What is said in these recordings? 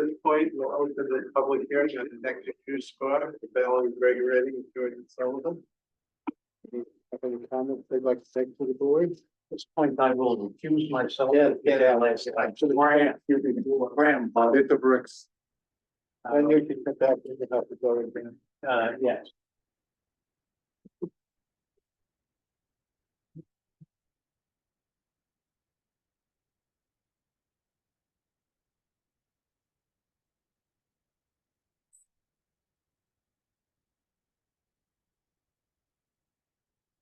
this point, we'll open the public hearing on the next use bar, the Valley Gregory and Jordan Sullivan. Any comments they'd like to take to the board? At this point, I will accuse myself. Yeah. Last time. So Graham, Hit the bricks. And you can come back and have to go again. yes.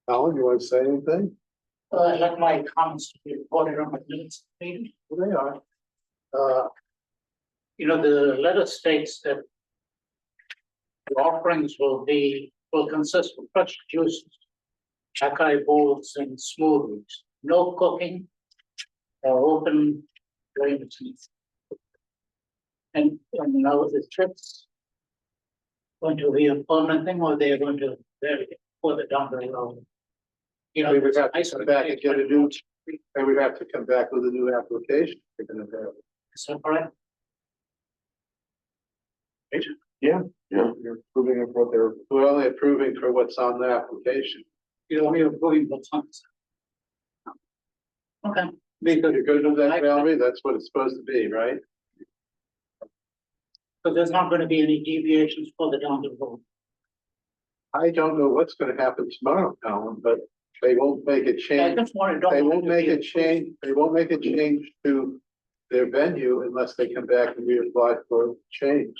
Alan, you want to say anything? I'd like my comments to be reported on the minutes meeting. Well, they are. The letter states that the offerings will consist of fresh juices, acai bowls, and smoothies. No cooking or open drainage. And now the trips going to be a permanent thing, or they're going to vary it further down the road. We would have to come back and get a new, and we'd have to come back with a new application. Is that correct? Yeah. You're approving of what we're only approving for what's on the application. You're only approving what's on. Okay. Because you're good with that, Valerie, that's what it's supposed to be, right? So there's not going to be any deviations further down the road. I don't know what's gonna happen tomorrow, Alan, but they won't make a I change. just want They to. won't make a change, they won't make a change to their venue unless they come back and reapply for change.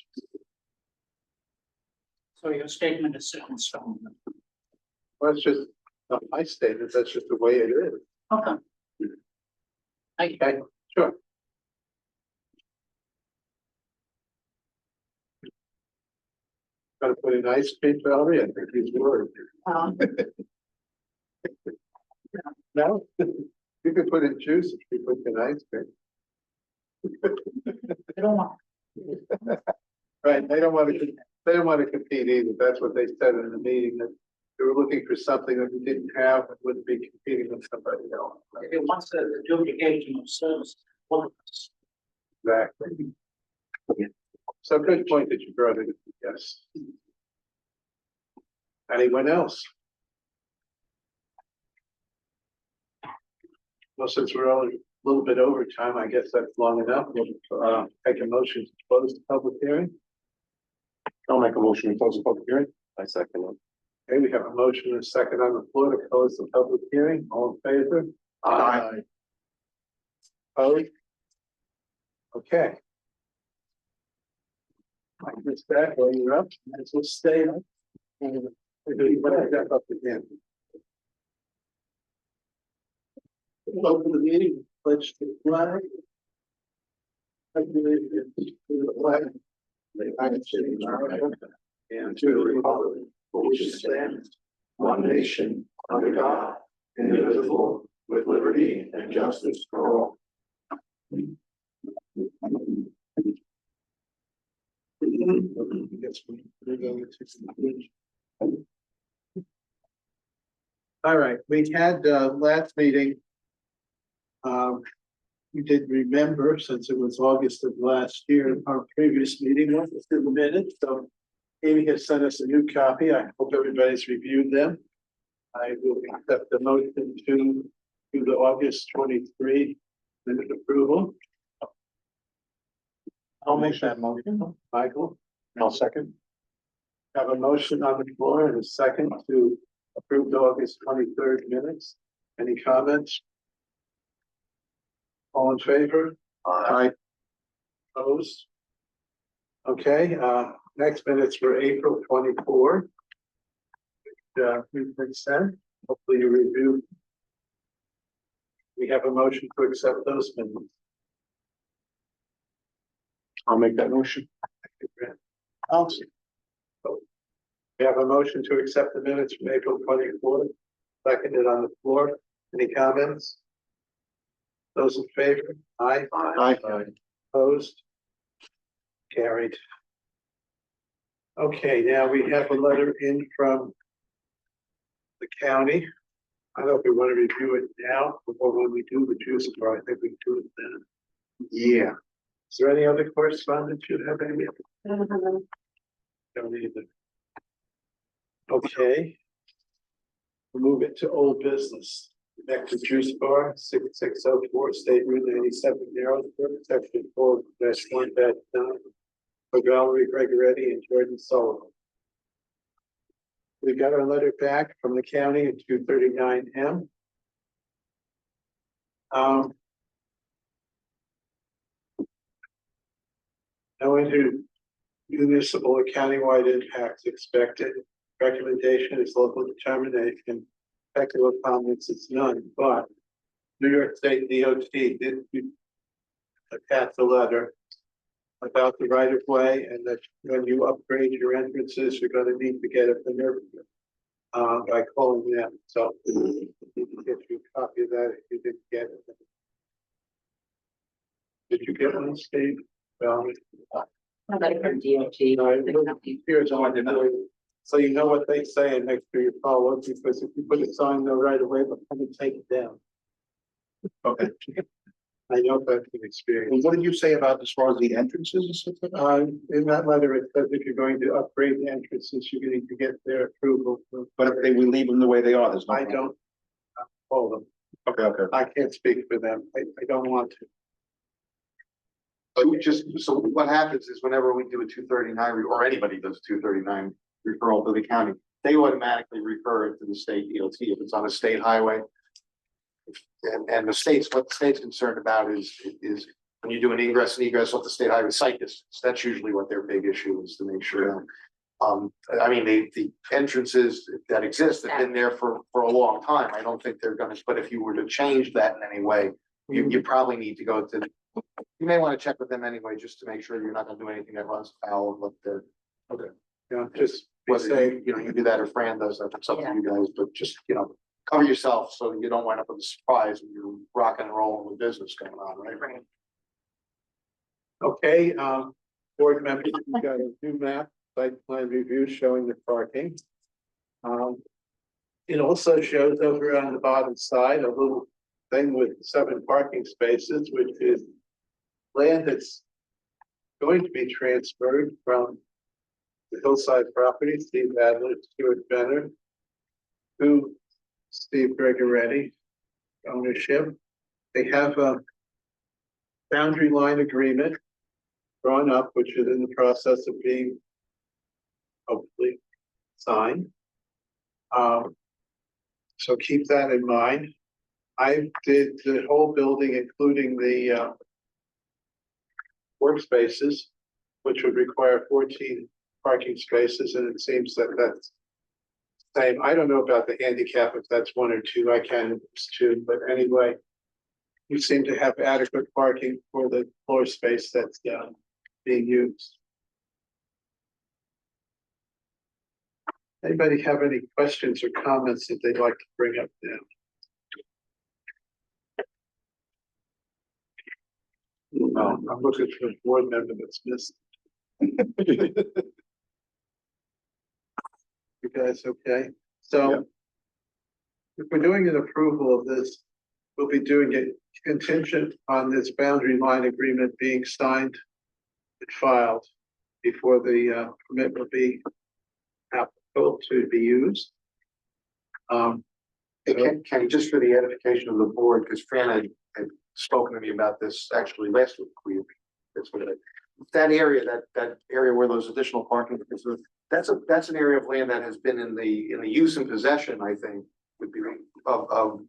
So your statement is set in stone. Well, it's just not my statement, that's just the way it is. Okay. Thank you. Okay, sure. Gotta put in ice cream, Valerie, I think he's worried. No, you could put in juice if you put in ice cream. I don't want. Right, they don't want to compete either, that's what they said in the meeting, that they were looking for something that we didn't have and wouldn't be competing with somebody else. It wants the duplication of service. Exactly. So good point that you brought it, yes. Anyone else? Well, since we're only a little bit over time, I guess that's long enough. We'll take a motion to close the public hearing. I'll make a motion to close the public hearing. I second it. Okay, we have a motion and a second on the floor to close the public hearing. All in favor? Aye. Opposed? Okay. I guess that while you're up, let's just stay up. And we'll get up again. We'll open the meeting, pledge to the flag. I believe it's to the flag. The United States of America, and to the republic for which it stands, one nation, under God, indivisible, with liberty and justice for all. All right, we had last meeting. We did remember, since it was August of last year, our previous meeting was in the minutes, so Amy has sent us a new copy. I hope everybody's reviewed them. I will accept the motion to do the August 23 minute approval. I'll make that motion. Michael, I'll second. have a motion on the floor and a second to approve the August 23rd minutes. Any comments? All in favor? Aye. Opposed? Okay, next minutes for April 24. We've been sent. Hopefully you review. We have a motion to accept those minutes. I'll make that motion. Awesome. We have a motion to accept the minutes from April 24th, seconded on the floor. Any comments? Those in favor? Aye. Aye. Opposed? Carried. Okay, now we have a letter in from the county. I don't know if we want to review it now or when we do the juice bar. I think we do it then. Yeah. Is there any other correspondence you have, Amy? Don't either. Okay. We'll move it to old business. Next to Juice Bar, 6604 State Route 87, Narrowsburg, section 4-1-9. For Valerie Gregoretti and Jordan Sullivan. We got our letter back from the county at 239M. No municipal or countywide impacts expected. Recommendation is local determination. Effective comments is none, but New York State DOT did pass a letter about the right of way, and that when you upgrade your entrances, you're going to need to get a permit by calling them. So you can get you a copy of that if you didn't get it. Did you get one, Steve? Here's all I did. So you know what they say and make sure you follow it, because if you put a sign there right away, they'll come and take it down. Okay. I know that from experience. And what did you say about as far as the entrances and stuff like that? In that letter, it says if you're going to upgrade the entrances, you're going to get their approval. But if we leave them the way they are, there's no. I don't hold them. Okay. I can't speak for them. I don't want to. So what happens is whenever we do a 239 or anybody does 239 referral to the county, they automatically refer it to the state DOT if it's on a state highway. And the state's, what the state's concerned about is when you do an ingress and egress off the state highway site distance. That's usually what their big issue is, to make sure. I mean, the entrances that exist have been there for a long time. I don't think they're gonna, but if you were to change that in any way, you probably need to go to, you may want to check with them anyway, just to make sure you're not gonna do anything that runs afoul of what the, Just be whether safe. you do that or Fran does that, it's up to you guys, but just, cover yourself so you don't wind up with a surprise when you're rocking and rolling with business going on, right? Okay, board members, we've got a new map, site plan review showing the parking. It also shows over on the bottom side, a little thing with 7 parking spaces, which is land that's going to be transferred from the hillside property, Steve Adler, Stuart Benner, to Steve Gregoretti ownership. They have a boundary line agreement drawn up, which is in the process of being hopefully signed. So keep that in mind. I did the whole building, including the workspaces, which would require 14 parking spaces, and it seems that that's same. I don't know about the handicap, if that's 1 or 2, I can, it's 2, but anyway, you seem to have adequate parking for the floor space that's being used. Anybody have any questions or comments that they'd like to bring up now? I'm looking for a board member that's missed. You guys okay? So if we're doing an approval of this, we'll be doing it contingent on this boundary line agreement being signed and filed before the permit will be applicable to be used. Hey, Kenny, just for the edification of the board, because Fran had spoken to me about this actually last week. That area, that area where those additional parking, that's an area of land that has been in the use and possession, I think, would be of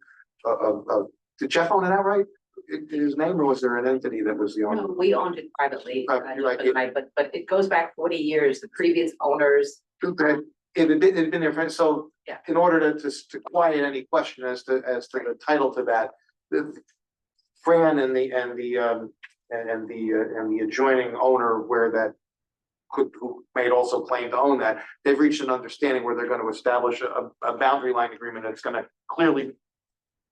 did Jeff own it outright? In his name, or was there an entity that was the owner? No, we owned it privately, You're right. but it goes back 40 years. The previous owners. Okay. It had been there, so Yeah. in order to quiet any question as to the title to that, Fran and the adjoining owner where that who may also claim to own that, they've reached an understanding where they're going to establish a boundary line agreement that's going to clearly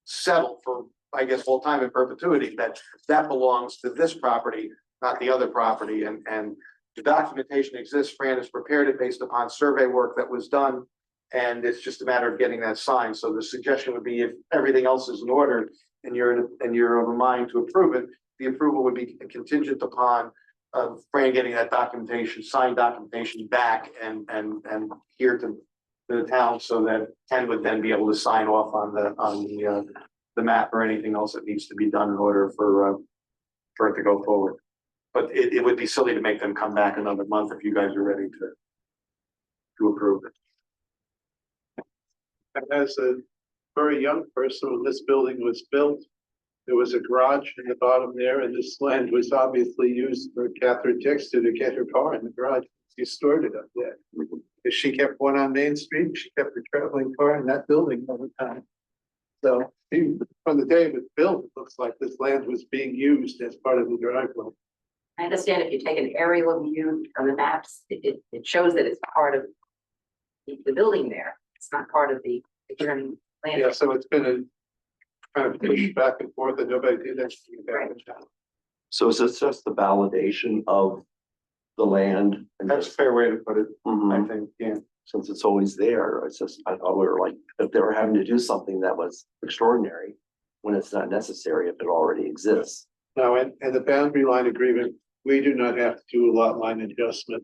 settle for, I guess, full time in perpetuity, that belongs to this property, not the other property, and the documentation exists. Fran has prepared it based upon survey work that was done, and it's just a matter of getting that signed. So the suggestion would be, if everything else is in order and you're of a mind to approve it, the approval would be contingent upon Fran getting that documentation, signed documentation back and here to the town so that Ken would then be able to sign off on the map or anything else that needs to be done in order for it to go forward. But it would be silly to make them come back another month if you guys are ready to approve it. And as a very young person, when this building was built, there was a garage in the bottom there, and this land was obviously used for Catherine Dexter to get her car in the garage. She stored it up there. If she kept one on Main Street, she kept her traveling car in that building all the time. So from the day it was built, it looks like this land was being used as part of the driveway. I understand if you take an aerial view of the maps, it shows that it's part of the building there. It's not part of the land. Yeah, so it's been a kind of push back and forth, and nobody did anything about it. So is this just the validation of the land? And That's a fair way to put it, I Mhm. think, yeah. Since it's always there, it's just, I thought we were like, if they were having to do something that was extraordinary, when it's not necessary, if it already exists. No, and the boundary line agreement, we do not have to do a lot line adjustment.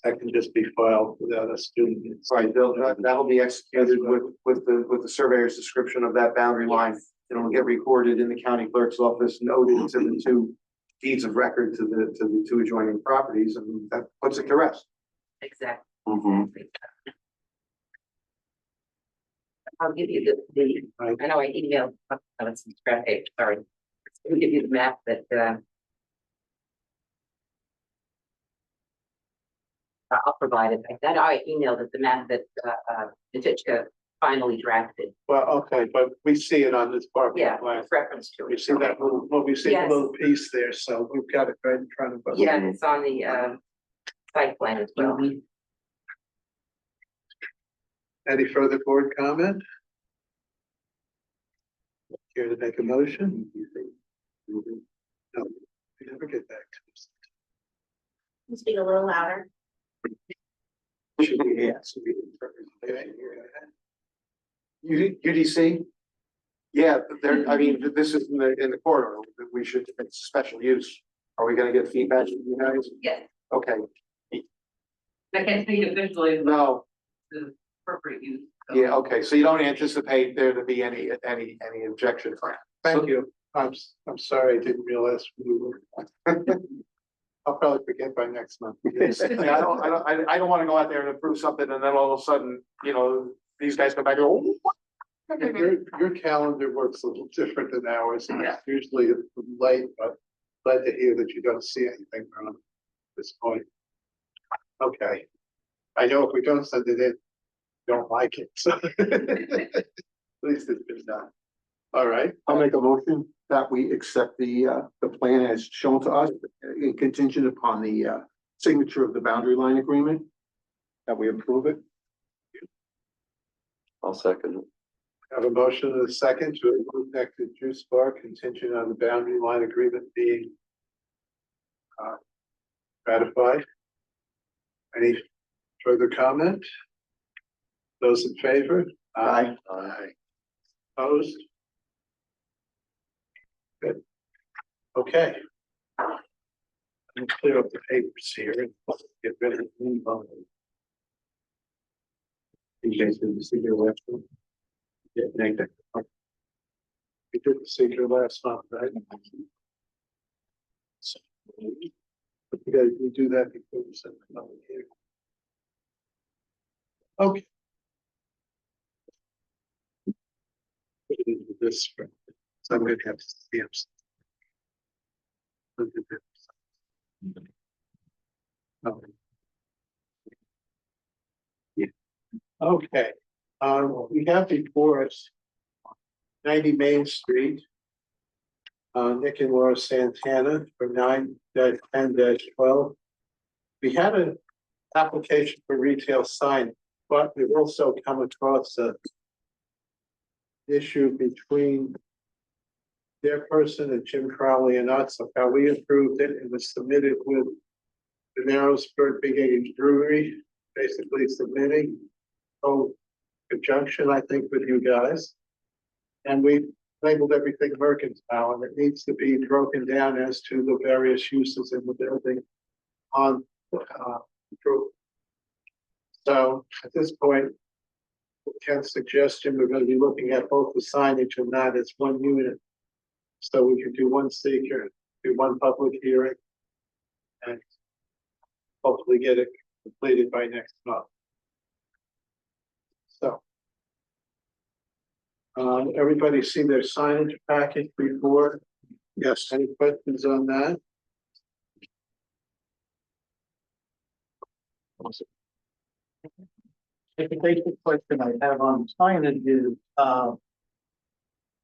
That can just be filed without us doing it. Right, that'll be executed with the surveyor's description of that boundary line. It'll get recorded in the county clerk's office, noted to the two deeds of record to the two adjoining properties, and that puts it to rest. Exactly. Mhm. I'll give you I know I emailed, oh, it's in scrap page, sorry. I'll give you the map that, I'll provide it. I emailed it, the map that, Natichka finally drafted. Well, okay, but we see it on this parking Yeah, plan. with reference to We it. see that little, well, we see the Yes. little piece there, so we've got it right in front of us. Yeah, it's on the, site plan as well. Any further board comment? Care to make a motion? No, we never get back to this. Speak a little louder. Should be, yeah, should be. UDC? Yeah, there, I mean, this is in the corridor, we should, it's special use. Are we gonna get feedback from you guys? Yes, Okay, I can't speak officially of no, the appropriate use. yeah, okay, so you don't anticipate there to be any objection? Thank you. I'm sorry, I didn't realize we were. I'll probably forget by next month. I don't wanna go out there and approve something and then all of a sudden, these guys come back and go, "Oh, Your calendar works a little different than ours, and Yeah. it's usually late, but glad to hear that you don't see anything from this point. Okay. I know if we don't send it in, we don't like it, so. At least it's been done. All right, I'll make a motion that we accept the plan as shown to us, contingent upon the signature of the boundary line agreement. That we approve it. I'll second it. have a motion and a second to approve Nectar Juice Bar contingent on the boundary line agreement being ratified. Any further comment? Those in favor? Aye. Aye. Opposed? Good. Okay. Let me clear up the papers here and get rid of the. You guys did the secret last one? Yeah, negative. We did the secret last month, right? So, but you guys, we do that before we send the number here. Okay. Put it into this, so I'm gonna have to stamp. Okay. Yeah. Okay, we have before us 90 Main Street. Nick and Laura Santana for 9-10-12. We had an application for retail sign, but we've also come across a issue between their person and Jim Crowley and us, of how we approved it. It was submitted with the Narrowsburg Big Age Brewery, basically submitting conjunction, I think, with you guys. And we labeled everything mercantile, and it needs to be broken down as to the various uses in the building on, approval. So at this point, Ken's suggestion, we're gonna be looking at both the signage and that as one unit. So we could do one seeker, do one public hearing. And hopefully get it completed by next month. So. Everybody see their signage package before? Yes. Any questions on that? The basic question I have on signage is,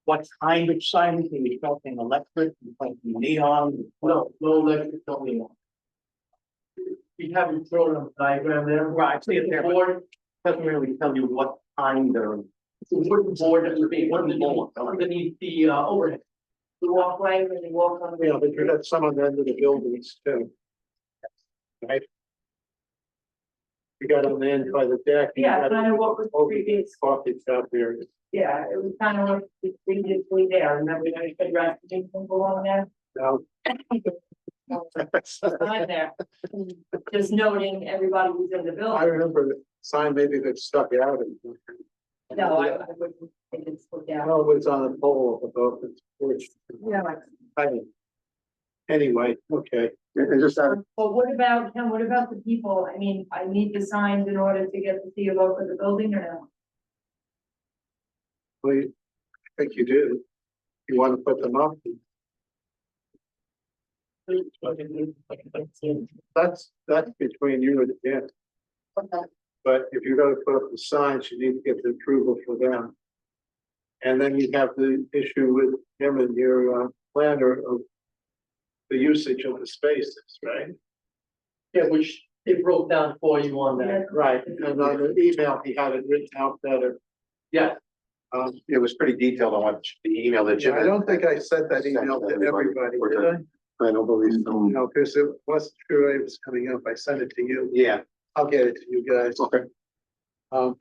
what kind of signage? Are you talking electric, you talking neon? No electric, no neon. You haven't thrown a diagram there? Right, I see it there. Board doesn't really tell you what kind of. It's a wooden board that would be underneath the overhead. The walkway, when you walk on. Yeah, but you got some on the end of the buildings too. Right? You got on the end by the deck. you Yeah, got kind of what was over previous, Coffee shop area. yeah, it was kind of what was previously there, remember when I said racking along there? Now. Sign there, just noting everybody who's in the I building. remember the sign maybe that stuck out. No, I wouldn't think it's put down. No, it was on a pole above the porch. Yeah, like, Anyway, okay. And just add, but what about, Ken, what about the people? I mean, I need the signs in order to get to see about for the building or no? Well, I think you do. You want to put them up. That's between you and Dan. But if you're gonna put up the signs, you need to get the approval for them. And then you have the issue with him and your planner of the usage of the spaces, right? Yeah, which they broke down for you on that. Right, and on the email, he had it written out better. Yeah, It was pretty detailed on what the email that Jim. I don't think I sent that email to everybody, did I? I don't believe so. No, because it wasn't sure it was coming up. I sent it to you. Yeah, I'll get it to you guys. okay. Um,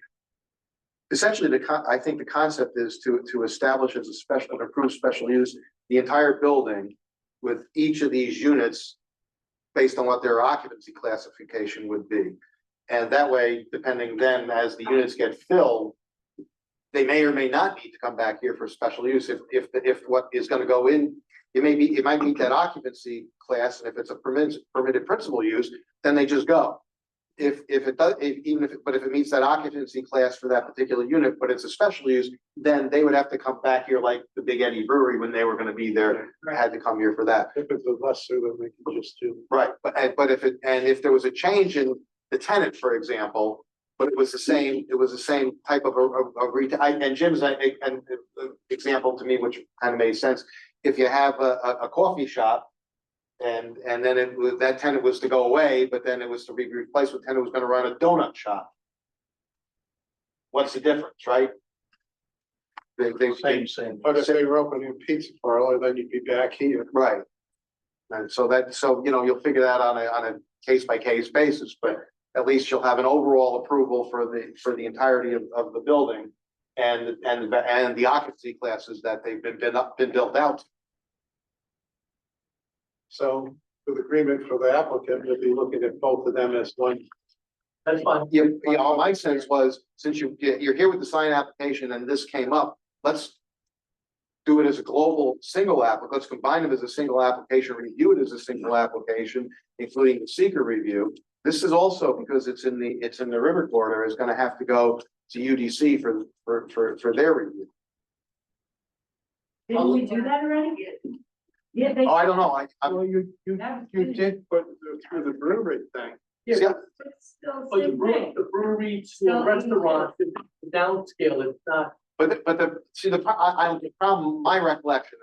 Essentially, I think the concept is to establish as a special, an approved special use, the entire building with each of these units based on what their occupancy classification would be. And that way, depending then as the units get filled, they may or may not need to come back here for special use if what is gonna go in, it might meet that occupancy class, and if it's a permitted principal use, then they just go. If it does, but if it meets that occupancy class for that particular unit, but it's a special use, then they would have to come back here like the Big Eddie Brewery when they were gonna be there, had to come here for that. if it's a lesser, then we can just do. Right, but if there was a change in the tenant, for example, but it was the same type of a retail, and Jim's an example to me, which kind of made sense. If you have a coffee shop and then that tenant was to go away, but then it was to be replaced with tenant who was gonna run a donut shop. What's the difference, right? same. But if they were opening a pizza parlor, then you'd be back here. Right. And so you'll figure that on a case by case basis, but at least you'll have an overall approval for the entirety of the building. And the occupancy classes that they've been built out. So with agreement for the applicant, we'll be looking at both of them as one. That's fine. Yeah, all my sense was, since you're here with the sign application and this came up, let's do it as a global single let's combine them as a single application, review it as a single application, including the seeker review. This is also, because it's in the river corridor, is gonna have to go to UDC for their review. Didn't we do that already? Yeah, they. Oh, I don't know, I'm, Well, you did put through the brewery thing. yeah, It's still But the same thing. brewery, Still the restaurant, the downscale, it's not. but the problem, my recollection,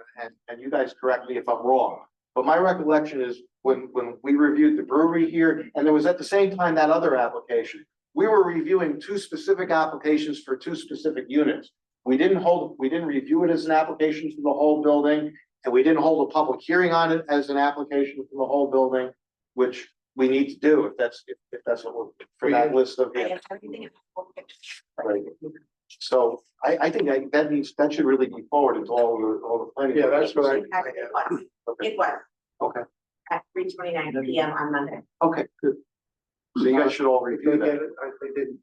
and you guys correct me if I'm wrong, but my recollection is when we reviewed the brewery here, and there was at the same time that other application, we were reviewing two specific applications for two specific units. We didn't review it as an application for the whole building, and we didn't hold a public hearing on it as an application for the whole building, which we need to do if that's what we're, for that list of. I have everything. Right. So I think that should really be forwarded to all the planning. Yeah, that's what It was, it was Okay, at 3:29 PM on Monday. okay, good. So you guys should all review They get that. it, they didn't,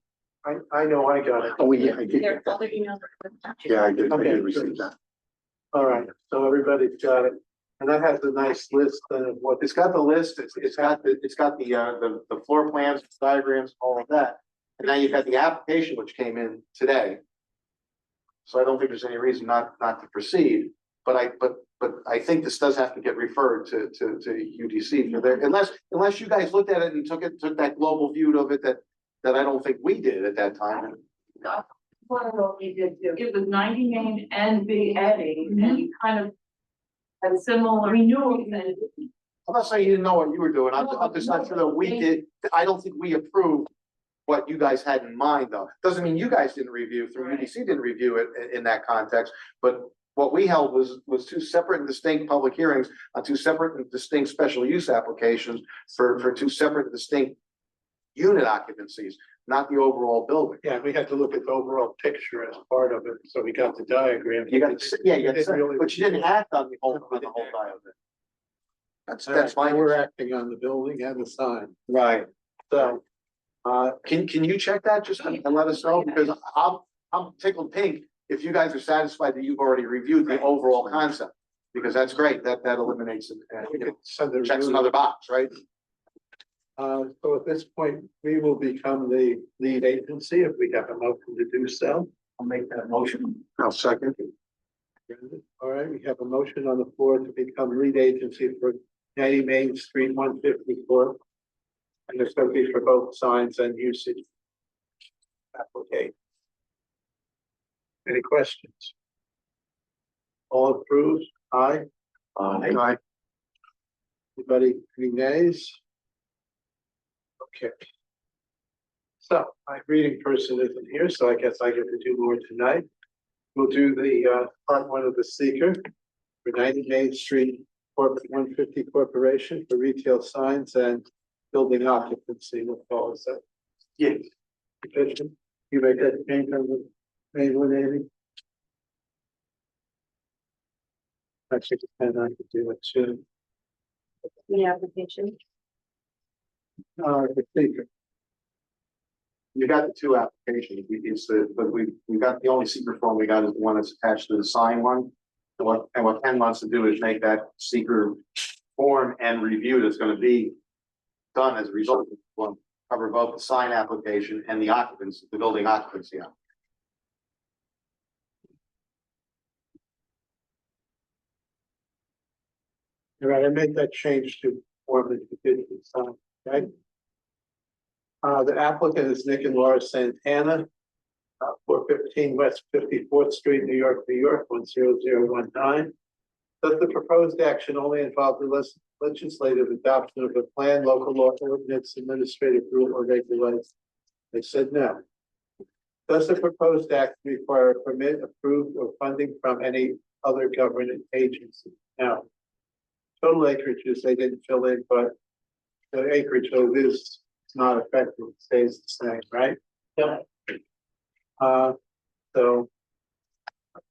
I know I got it. Oh, yeah, I did. There are other emails. Yeah, I did Okay, receive that. All right, so everybody's got it, and that has a nice list of what, It's got the list, it's got the floor plans, diagrams, all of that. And now you've got the application which came in today. So I don't think there's any reason not to proceed, but I think this does have to get referred to UDC for their, unless you guys looked at it and took that global view of it that I don't think we did at that time. What we did do, it was 90 Main and Big Eddie, and you kind of had similar renewals and. I'm not saying you didn't know what you were doing, I'm just not sure that we did, I don't think we approved what you guys had in mind, though. Doesn't mean you guys didn't review, through UDC didn't review it in that context, but what we held was two separate and distinct public hearings on two separate and distinct special use applications for two separate and distinct unit occupancies, not the overall building. yeah, we had to look at the overall picture as part of it, so we got the diagram. You got, yeah, you Didn't really- got, but you didn't act on the whole diagram. That's my. We're acting on the building and the sign, Right. so, Can you check that just and let us know, because I'm tickled pink if you guys are satisfied that you've already reviewed the overall concept. Because that's great, that eliminates it, we could send it. checks another box, right? So at this point, we will become the lead agency if we have a motion to do so. I'll make that motion. I'll second. All right, we have a motion on the floor to become lead agency for 90 Main Street 154. And it's going to be for both signs and usage. Applicate. Any questions? All approved? Aye. Aye. Anybody, any nays? Okay. So my reading person isn't here, so I guess I get to do more tonight. We'll do the part one of the seeker for 90 Main Street, Corporate 150 Corporation for retail signs and building occupancy. What follows that? Yeah. Petition. You make that change on the main one, Amy? Actually, depend on to do it too. The application. The seeker. You got the two applications, but we got the only secret form we got is the one that's attached to the sign one. And what Ken wants to do is make that secret form and review that's gonna be done as a result of this one, cover both the sign application and the occupancy, the building occupancy. All right, I made that change to form the petition sign, okay? The applicant is Nick and Laura Santana, 415 West 54th Street, New York, New York, 10019. Does the proposed action only involve the legislative adoption of a plan, local law, ordinance, administrative rule, or regulation? They said no. Does the proposed act require a permit approved or funding from any other government agency? No. Total acreages, they didn't fill in, but the acreage, so it is not affected, it stays the same, right? Yep. So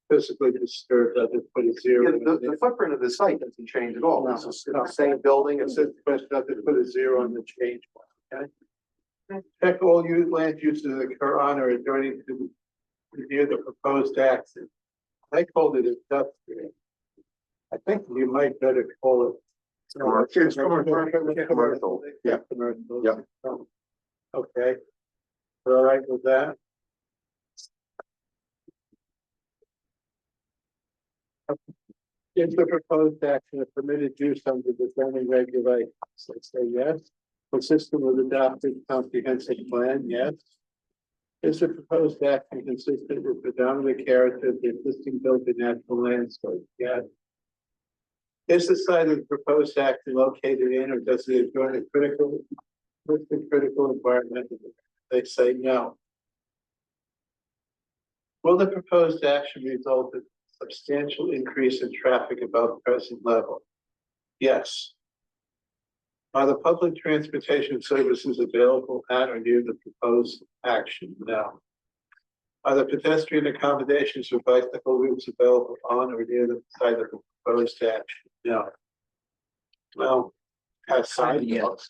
physically disturbed, I just put a zero. The footprint of the site doesn't change at all, it's the same building, It's just question, I just put a zero on the change one, okay? Check all land uses that occur on or adjoining to review the proposed action. I called it industrial. I think you might better call it. It's commercial. Yeah, commercial. Yeah. Okay. All right with that? Is the proposed action a permitted use under the zoning regulations? Let's say yes. Consistent with adopted comprehensive plan, yes. Is the proposed action consistent with predominant character of the existing building natural landscape? Yes. Is the site of the proposed action located in or does it adjoin a critical environmental? They say no. Will the proposed action result in substantial increase in traffic above present level? Yes. Are the public transportation services available at or near the proposed action? No. Are the pedestrian accommodations for bicycle routes available on or near the site of the proposed action? No. Well, has sidewalks,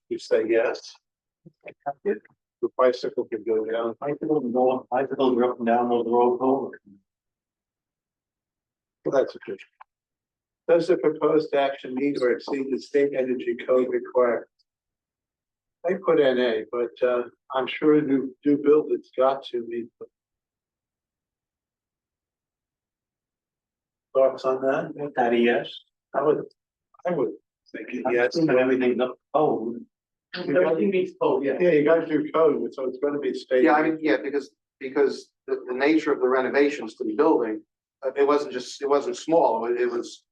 you say yes. The bicycle can go down. Bicycles go, bicycles are up and down those roads over. Well, that's a good. Does the proposed action meet or exceed the state energy code requirements? I put NA, but I'm sure new build it's got to meet. Thoughts on that? That yes. I would think yes. And everything's up, oh. Everything meets code, yeah. Yeah, you gotta do code, so it's gonna be state. Yeah, I mean, yeah, because the nature of the renovations to the building, it wasn't small, it was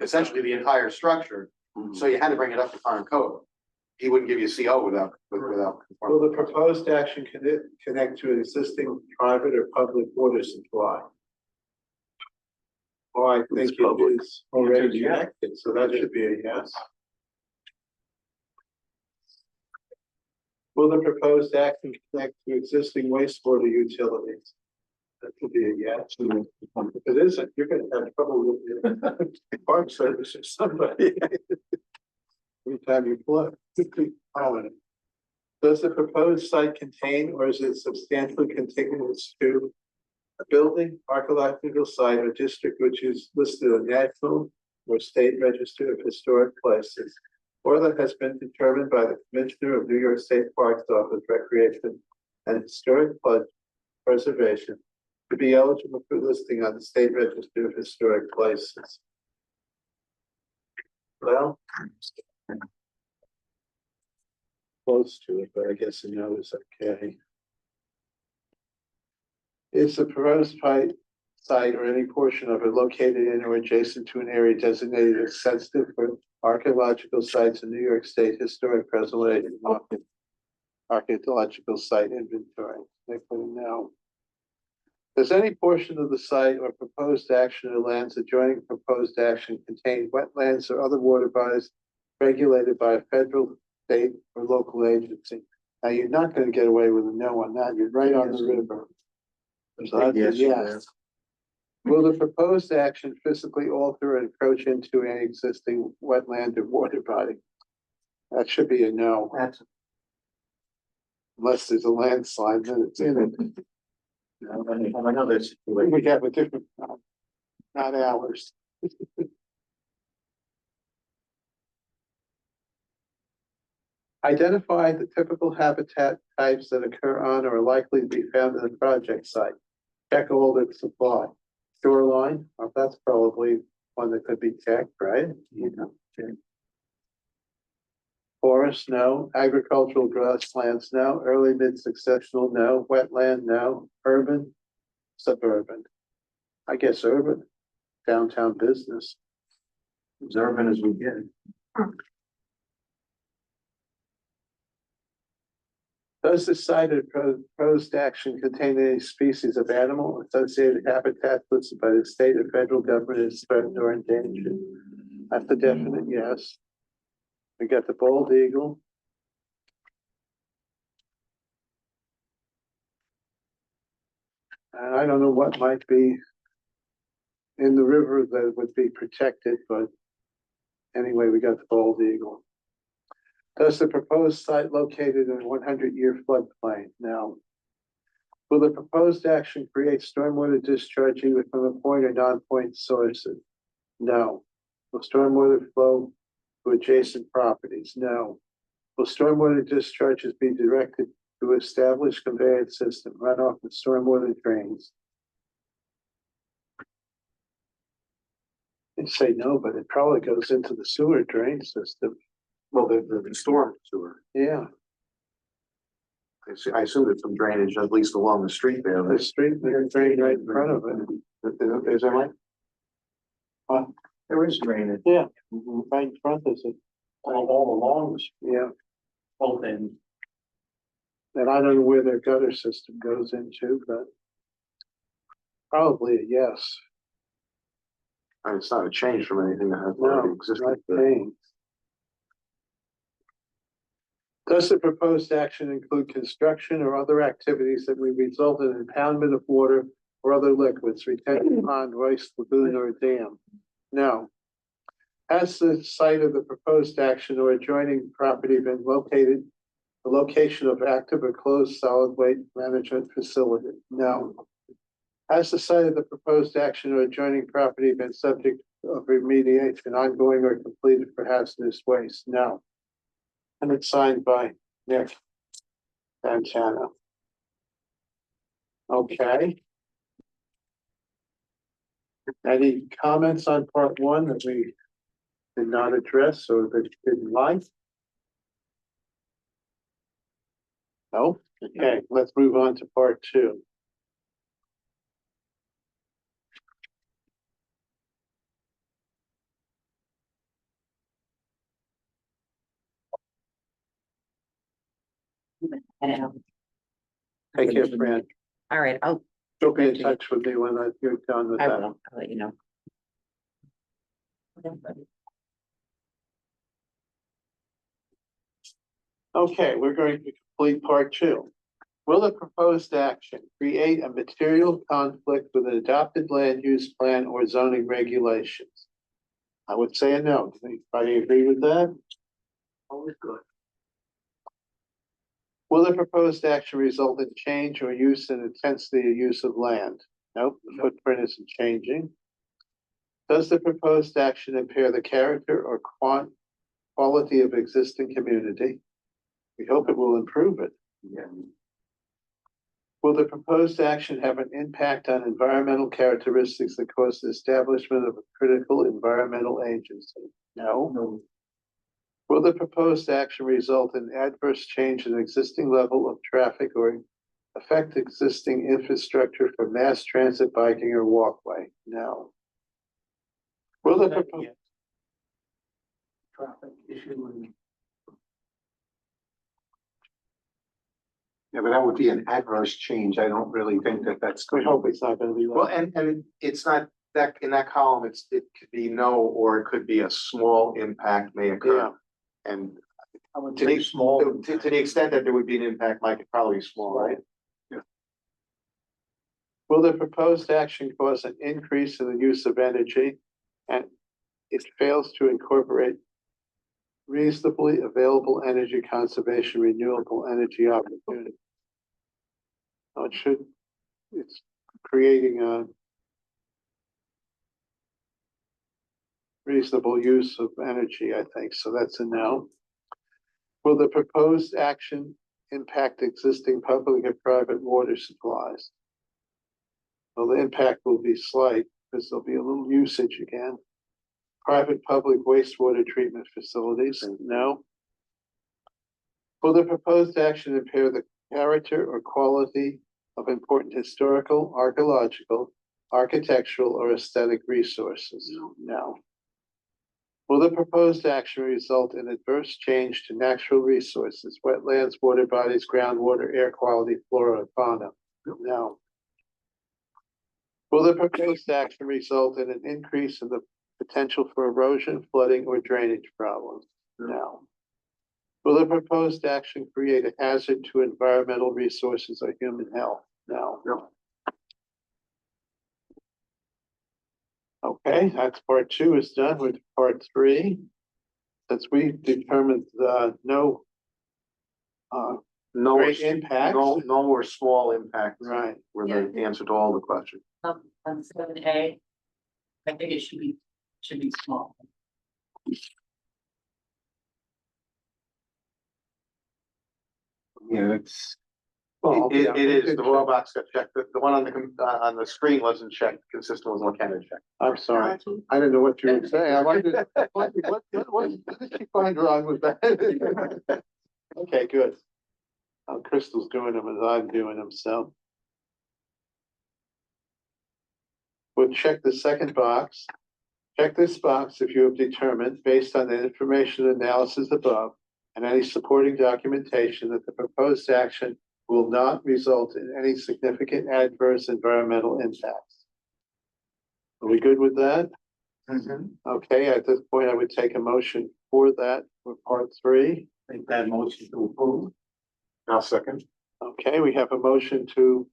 essentially the entire structure. So you had to bring it up to current code. He wouldn't give you a CO without. Will the proposed action connect to an existing private or public water supply? Well, I think public. it is already Yeah. connected, so that should be a yes. Will the proposed action connect to existing wastewater utilities? That could be a yes. If it isn't, you're gonna have trouble with your park service or somebody. Every time you flood. Does the proposed site contain or is it substantially contiguous to a building, archaeological site or district which is listed on national or state register of historic places, or that has been determined by the Commissioner of New York State Parks Office Recreation and Historic Flood Preservation to be eligible for listing on the state register of historic places? Well, close to it, but I guess a no is okay. Is the proposed site or any portion of it located in or adjacent to an area designated as sensitive for archaeological sites in New York State Historic Preservation Archaeological Site Inventory? They put a no. Does any portion of the site or proposed action or lands adjoining proposed action contain wetlands or other water bodies regulated by a federal, state, or local agency? Now, you're not gonna get away with a no on that. You're right on the river. So that's a yes. Will the proposed action physically alter or encroach into an existing wetland or water body? That should be a no. That's. Unless there's a landslide, then it's in it. I know this. We have a different, not ours. Identify the typical habitat types that occur on or are likely to be found in the project site. Check all that supply. Shoreline, well, that's probably one that could be checked, right? You know. Forest, no. Agricultural grasslands, no. Early mid-successional, no. Wetland, no. Urban, suburban. I guess urban. Downtown business. As urban as we get. Does the site or proposed action contain any species of animal associated habitat listed by the state or federal government as threatened or endangered? That's a definite yes. We got the bald eagle. And I don't know what might be in the river that would be protected, but anyway, we got the bald eagle. Does the proposed site located in a 100-year floodplain? No. Will the proposed action create stormwater discharge either from a point or non-point sources? No. Will stormwater flow to adjacent properties? No. Will stormwater discharges be directed to established conveyance system, runoff and stormwater drains? They say no, but it probably goes into the sewer drain system. Well, the storm sewer, Yeah, I assume there's some drainage at least along the street there. the street, there's drain right in front of it. Is that right? There is drainage. Yeah, right in front of it. All along the street, Yeah, both ends. and I don't know where their gutter system goes into, but probably a yes. And it's not a change from anything that has No, already it's existed. not paying. Does the proposed action include construction or other activities that would result in impoundment of water or other liquids, retention pond, waste lagoon, or dam? No. Has the site of the proposed action or adjoining property been located, the location of active or closed solid waste management facility? No. Has the site of the proposed action or adjoining property been subject of remediation, ongoing or completed for hazardous waste? No. And it's signed by Nick Santana. Okay. Any comments on part one that we did not address or that you didn't like? No? Okay, let's move on to part two. Take care, Fran. All right, You'll be in touch with me when you're done with I that. will, I'll let you know. Okay, we're going to complete part two. Will the proposed action create a material conflict with an adopted land use plan or zoning regulations? I would say a no. Anybody agree with that? Always good. Will the proposed action result in change or use in intensity of use of land? Nope, the footprint isn't changing. Does the proposed action impair the character or quality of existing community? We hope it will improve it. Yeah. Will the proposed action have an impact on environmental characteristics that cause the establishment of a critical environmental agency? No. No. Will the proposed action result in adverse change in existing level of traffic or affect existing infrastructure for mass transit, biking, or walkway? No. Will the proposed Traffic issue and. Yeah, but that would be an adverse change. I don't really think that that's. we hope it's not gonna be. Well, and it's not that, in that column, it could be no, or it could be a small impact may Yeah. occur. And I would to say the, small. to the extent that there would be an impact, Mike, it's probably small, right? Will the proposed action cause an increase in the use of energy and it fails to incorporate reasonably available energy conservation, renewable energy opportunity? No, it's creating a reasonable use of energy, I think, so that's a no. Will the proposed action impact existing public and private water supplies? Well, the impact will be slight because there'll be a little usage again. Private public wastewater treatment facilities, no. Will the proposed action impair the character or quality of important historical, archaeological, architectural, or aesthetic resources? No. Will the proposed action result in adverse change to natural resources, wetlands, water bodies, groundwater, air quality, flora, and fauna? No. Will the proposed action result in an increase in the potential for erosion, flooding, or drainage problems? No. Will the proposed action create a hazard to environmental resources or human health? No. Okay, that's part two is done with part three. Since we determined no No, great impact. no more small impacts. Right. Were the answer to all the questions. On 7A, I think it should be small. Yeah, it's. Well, yeah, It is, did the check. raw box got checked, the one on the screen wasn't checked, consistent with what Ken had checked. I'm sorry. I didn't know what you were saying. I wondered, what did she find wrong with that? Okay, good. Crystal's doing them as I'm doing them, so. We'll check the second box. Check this box if you have determined, based on the information analysis above and any supporting documentation, that the proposed action will not result in any significant adverse environmental impacts. Are we good with that? Okay, at this point, I would take a motion for that for part three. Make that motion to approve. I'll second. Okay, we have a motion to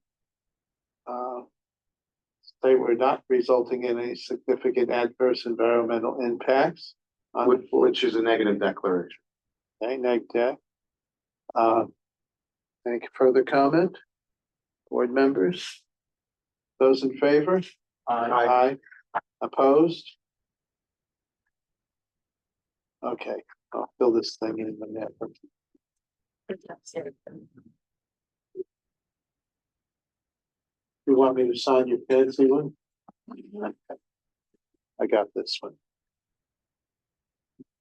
say we're not resulting in any significant adverse environmental impacts. Which is a negative declaration. Okay, neg deck. Any further comment? Board members? Those in favor? Aye. Opposed? Okay, I'll fill this thing in the net. You want me to sign your fancy one? Okay. I got this one.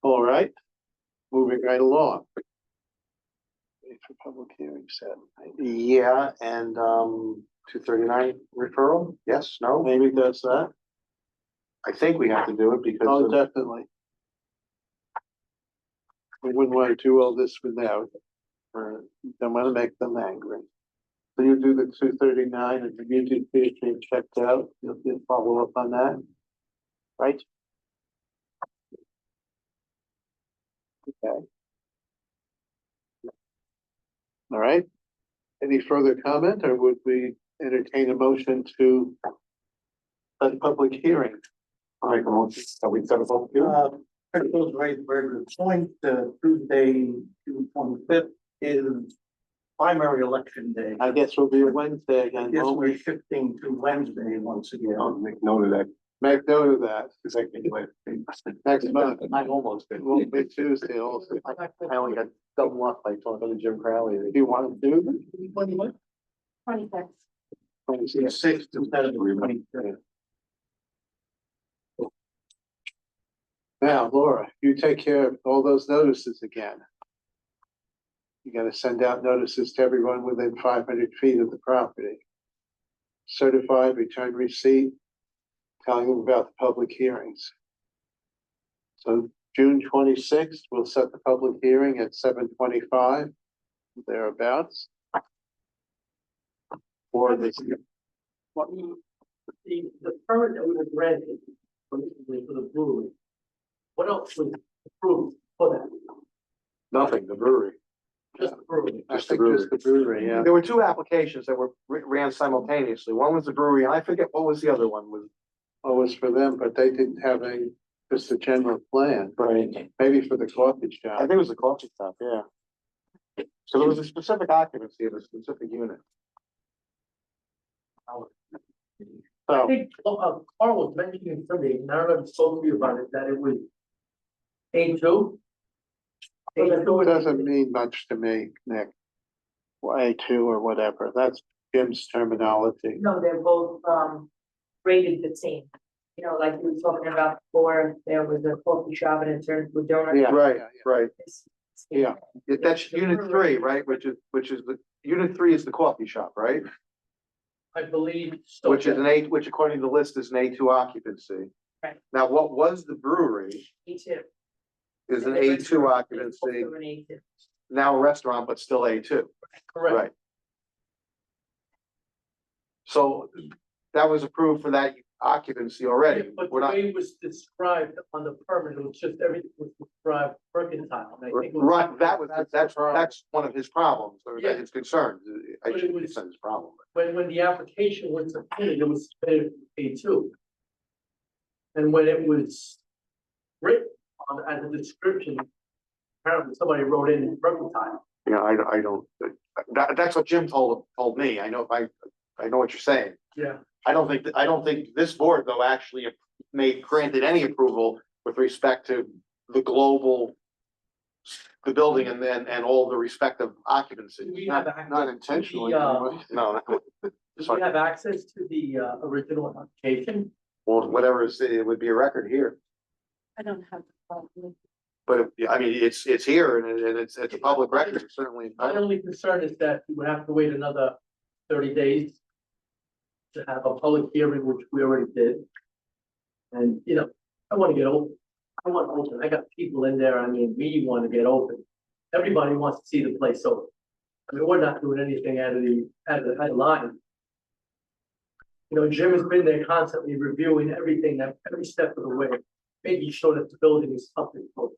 All right, moving right along. Wait for public hearing set. Yeah, and 239 referral, yes, no, Maybe does that. I think we have to do it Oh, because of, definitely. We wouldn't want to do all this without. Don't want to make them angry. So you do the 239 and the music being checked out, you'll follow up on that, right? Okay. All right. Any further comment, or would we entertain a motion to set a public hearing? I make a motion, that we set a public hearing. Crystal's raised a very good point. Tuesday, June 25th is primary election day. I guess we'll be a Wednesday I again. guess won't we? we're shifting to Wednesday once again. I'll make note of that, Make note of that. because I can wait. Next month. I almost did. Won't be Tuesday also. I only got double luck by talking to Jim Crowley. Do you want to do that? 26. 26th instead of the 23rd. Now, Laura, you take care of all those notices again. You gotta send out notices to everyone within 500 feet of the property. Certified return receipt, telling them about the public hearings. So June 26th, we'll set the public hearing at 7:25, thereabouts. For this, What the permit that was granted for the brewery. What else was approved for that? Nothing, the brewery. Just the brewery. I Just the think just the brewery, yeah. There were two applications that were ran simultaneously. One was the brewery, and I forget what was the other one was. What was for them, but they didn't have just a general plan, Right. maybe for the coffee I shop. think it was the coffee shop, yeah. So there was a specific occupancy of a specific unit. I So, think, Carl was mentioning something, and I don't know if he spoke to you about it, that it was A2. it doesn't mean much to me, Nick. A2 or whatever, that's Jim's terminology. No, they're both, rated the same. You know, like we were talking about before, there was a coffee shop and it turned to a donut. Yeah. Right, yeah, right. Yeah. That's unit 3, right? Which is the, unit 3 is the coffee shop, right? I believe. so. Which is an A, which according to the list is an A2 occupancy. Right. Now, what was the brewery Me too. is an A2 occupancy, Also an A2. now a restaurant, but still A2, Correct. right? So that was approved for that occupancy already. But the We're not, way it was described on the permit, it was just everything was described mercantile. and I think it was- right, that's one of his problems, or Yeah. his concerns. I But it shouldn't was- say his problem. When the application was submitted, it was submitted A2. And when it was written on as a description, apparently somebody wrote in mercantile. Yeah, I don't, that's what Jim told me. I know what you're saying. Yeah. I don't think this board though actually granted any approval with respect to the global, the building and all the respective occupancy. Do we have Not, access not to intentionally. the, anyway. No, Do we have access to the original application? well, whatever it would be a record here, I don't have the problem. but I mean, it's here and it's a public record, it's certainly. My only concern is that we would have to wait another 30 days to have a public hearing, which we already did. And, you know, I want to get open. I want open. I got people in there. I mean, we want to get open. Everybody wants to see the place open. I mean, we're not doing anything out of the line. You know, Jim has been there constantly reviewing everything, every step of the way, making sure that the building is up and open.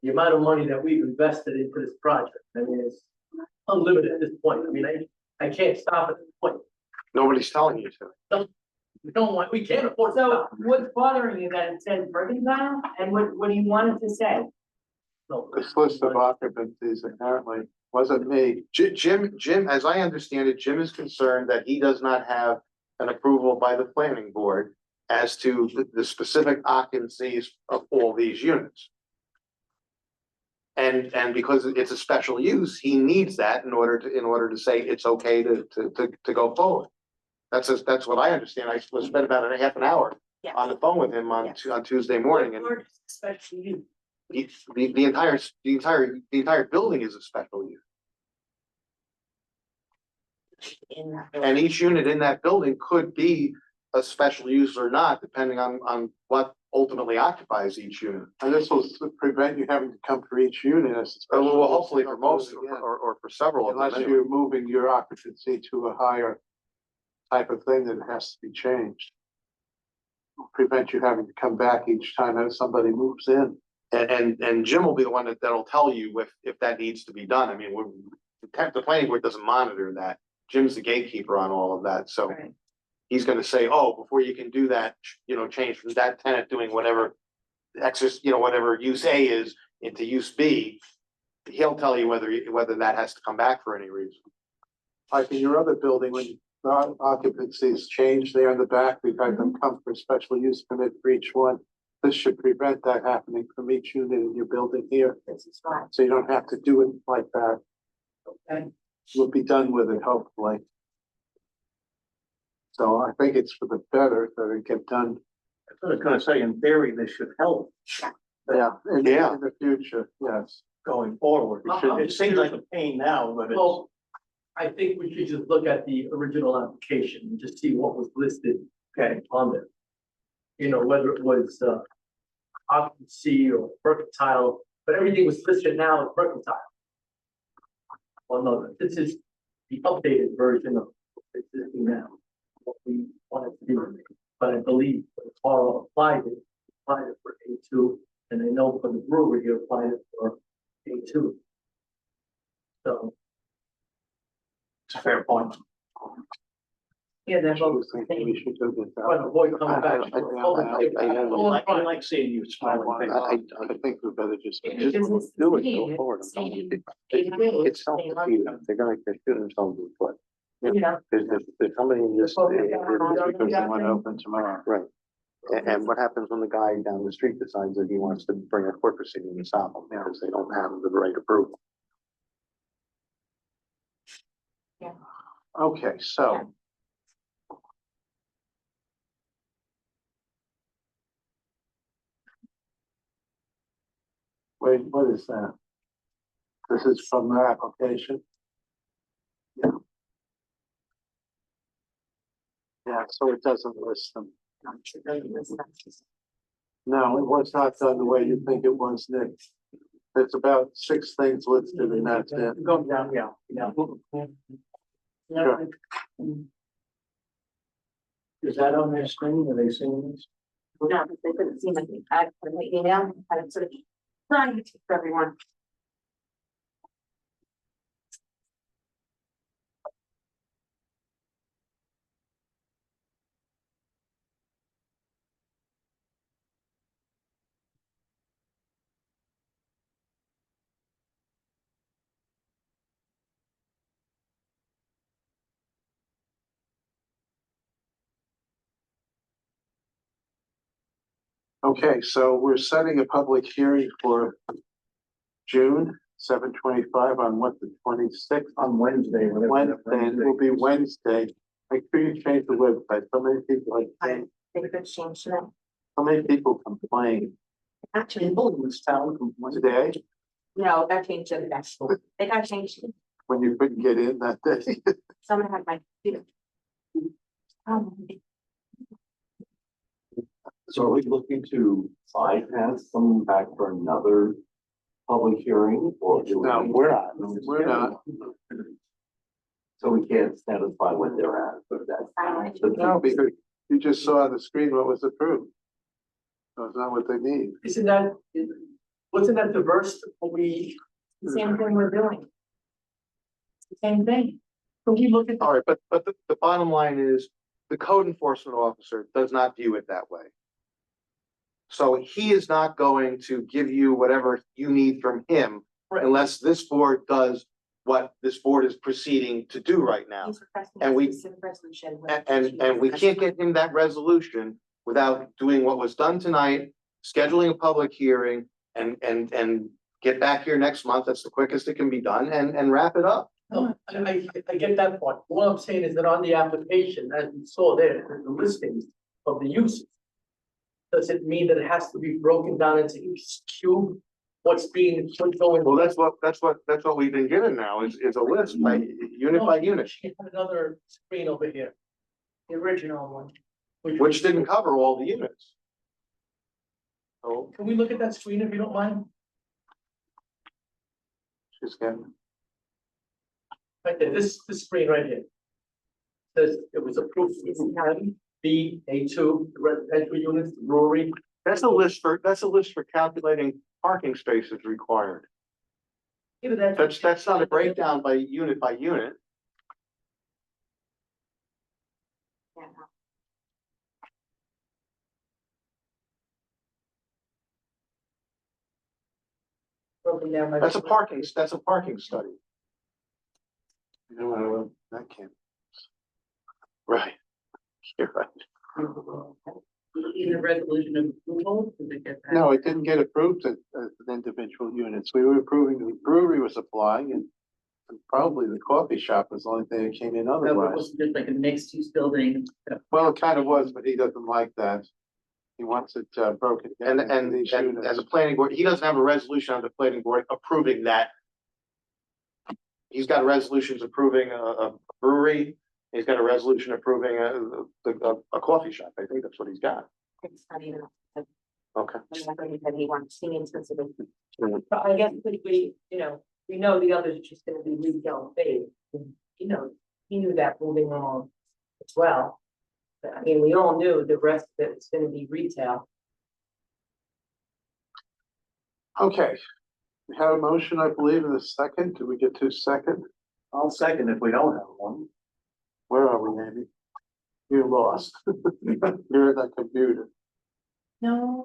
the amount of money that we've invested into this project, I mean, it's unlimited at this point. I mean, I can't stop at this point. Nobody's telling you to. We can't afford to So stop. what's bothering you that it says Mercantile, and what do you want it to say? No. This list of occupancies apparently wasn't me. Jim, as I understand it, Jim is concerned that he does not have an approval by the planning board as to the specific occupancies of all these units. And because it's a special use, he needs that in order to say it's okay to go forward. That's what I understand. I spent about a half an hour Yes. on the phone with him on Tuesday morning, and What part is special use? the entire building is a special use. In that And each unit in that building could be a special use or not, depending on what ultimately occupies each unit. And this will prevent you having to come for each unit as a special Well, use. hopefully for most, Yeah. or for several of them. Unless anyway. you're moving your occupancy to a higher type of thing that has to be changed. Prevent you having to come back each time that somebody moves in. And Jim will be the one that'll tell you if that needs to be done. I mean, the planning board doesn't monitor that. Jim's the gatekeeper on all of that, so. Right. He's gonna say, oh, before you can do that, change from that tenant doing whatever. Whatever use A is into use B. He'll tell you whether that has to come back for any reason. Like in your other building, when the occupancies change there in the back, we've had them come for a special use permit for each one. This should prevent that happening from each unit in your building here, This is fine. so you don't have to do it like that. Okay. We'll be done with it hopefully. So I think it's for the better that it get done. I was gonna say, in theory, this should help Yeah. In Yeah. the future, yes. going forward. It seems like a pain now, but it's, Well, I think we should just look at the original application and just see what was listed okay, on there. Whether it was occupancy or mercantile, but everything was listed now as mercantile. Well, no, this is the updated version of what's existing now, what we wanted to do. But I believe Carl applied it for A2, and I know for the brewery, he applied it for A2. So, it's a fair point. Yeah, they're I both. was thinking we should do this try to out. avoid coming back. I like seeing you smiling. face. I think we better just. Because it's do it, the go same, forward. it's the same. It's self-defeating. They're shoot themselves in the foot. Yeah. There's somebody in this. Because they want to open tomorrow. Right. And what happens when the guy down the street decides that he wants to bring a court proceeding to stop them because they don't have the right approval? Okay, so. Wait, what is that? This is from their application? Yeah. Yeah, so it doesn't list them. No, it was not done the way you think it was, Nick. It's about 6 things listed and that's it. Go down, yeah. Sure. Is that on their screen? Are they seeing this? No, they couldn't see anything. I put my email, had it sort of trying to for everyone. Okay, so we're setting a public hearing for June 7/25 on what, the 26th? On Wednesday. whatever that Wednesday, and it will be Wednesday. Make sure you change the website. So many people I think it's changed that. so many people complain Actually, People in this town complain. today no, that changed it. They got changed. when you couldn't get in that day. Someone had my computer. So are we looking to bypass someone back for another public hearing or? do we- No, we're not. We're not. So we can't satisfy what they're at, but that's. No, because you just saw on the screen what was approved. So it's not what they need. Isn't that, Wasn't that diverse when we? Same thing we're doing. Same thing. When we look at, All right, but the bottom line is, the code enforcement officer does not view it that way. So he is not going to give you whatever you need from him Right. unless this board does what this board is proceeding to do right now. He's requesting And a we- specific resolution. And we can't get him that resolution without doing what was done tonight, scheduling a public hearing and get back here next month. That's the quickest it can be done and wrap it up. no, I get that part. What I'm saying is that on the application, as we saw there, the listings of the uses. Does it mean that it has to be broken down into each cube? What's going? Well, that's what we've been given now is a list by unit by unit, She had another screen over here, The original one. which didn't cover all the units. So Can we look at that screen if you don't mind? she's getting, Right there, this screen right here. Says it was approved, B, A2, residential units, brewery. that's a list for calculating parking spaces required. Yeah, but That's not a breakdown by unit. Yeah, no. broken down by- That's a parking study. You know, that can't. Right. You're right. In the resolution of approval, did it get that? No, it didn't get approved as individual units. We were approving the brewery was applying and probably the coffee shop was the only thing that came in No, it otherwise. wasn't just like a mixed use building. Well, it kind of was, but he doesn't like that. He wants it broken down. And, into these and units. as a planning board, he doesn't have a resolution on the planning board approving that. He's got resolutions approving a brewery. He's got a resolution approving a coffee shop. I think that's what he's got. It's not even. Okay. I thought he said he wants singing specific. But I guess we, we know the others are just gonna be retail based. You know, he knew that moving along as well. But, I mean, we all knew the rest of it's gonna be retail. Okay. We have a motion, I believe, in a second. Did we get to second? I'll second if we don't have one. Where are we, Amy? You're lost. You're at that computer. No,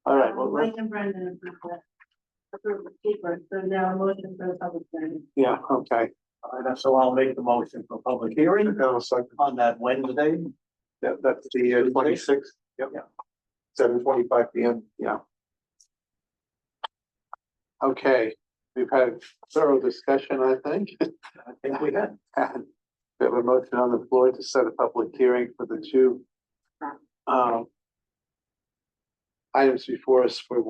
All right, well, Mike and Brendan approved the paper, so now a motion for the public hearing. yeah, okay. All right, so I'll make the motion for public hearing on that Wednesday. That's the 26th. Yep. Yeah. 7:25 p.m. Yeah. Okay, we've had thorough discussion, I think. I think we had. And we have a motion on the floor to set a public hearing for the two items before us for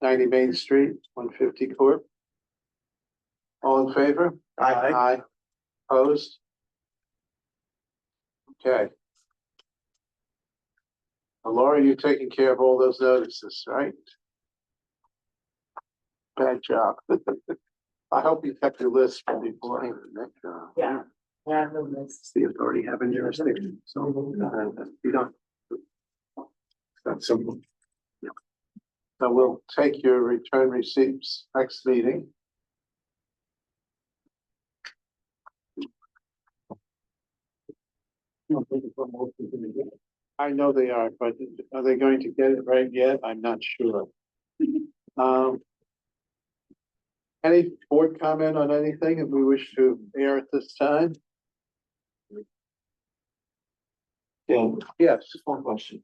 90 Main Street, 150 Court. All in favor? Aye. Aye. Opposed? Okay. Now, Laura, you're taking care of all those notices, right? Bad job. I hope you kept your list from before. yeah, yeah, no, that's- The authority having jurisdiction, so you don't. That's simple. So we'll take your return receipts next meeting. I know they are, but are they going to get it right yet? I'm not sure. Any board comment on anything if we wish to air at this time? Yeah, Yes. just one question.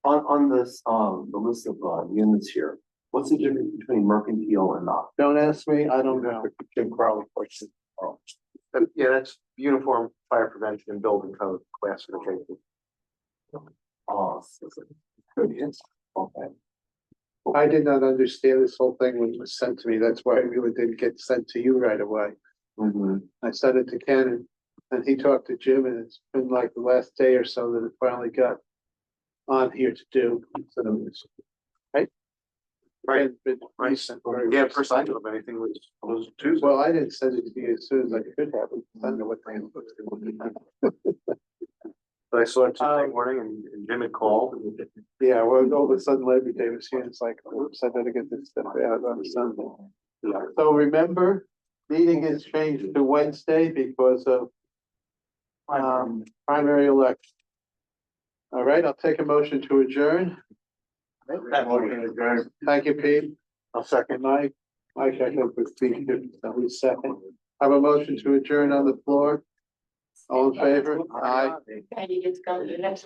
On this, the list of units here, what's the difference between mercantile and not? Don't ask me, I don't know. Jim Crowley question. Yeah, that's uniform fire prevention and building code classification. Oh, Yes. okay. I did not understand this whole thing when it was sent to me. That's why it really didn't get sent to you right away. Mhm. I sent it to Ken and he talked to Jim and it's been like the last day or so that it finally got on here to do. So it's- Right? Right. Been recent, very Yeah, recent. first I knew of anything was Tuesday. Well, I didn't send it to you as soon as I could have. I don't know what they. But I saw it Tuesday morning and Jim had called and Yeah, well, all of a sudden Labor Day was here, it's like, oops, I better get this stuff out on Sunday. So remember, meeting is changed to Wednesday because of primary election. All right, I'll take a motion to adjourn. Motion adjourned. Thank you, Pete. I'll second. Mike, I think with Pete, at least second. Have a motion to adjourn on the floor. All in favor? Aye. And you get to come to the next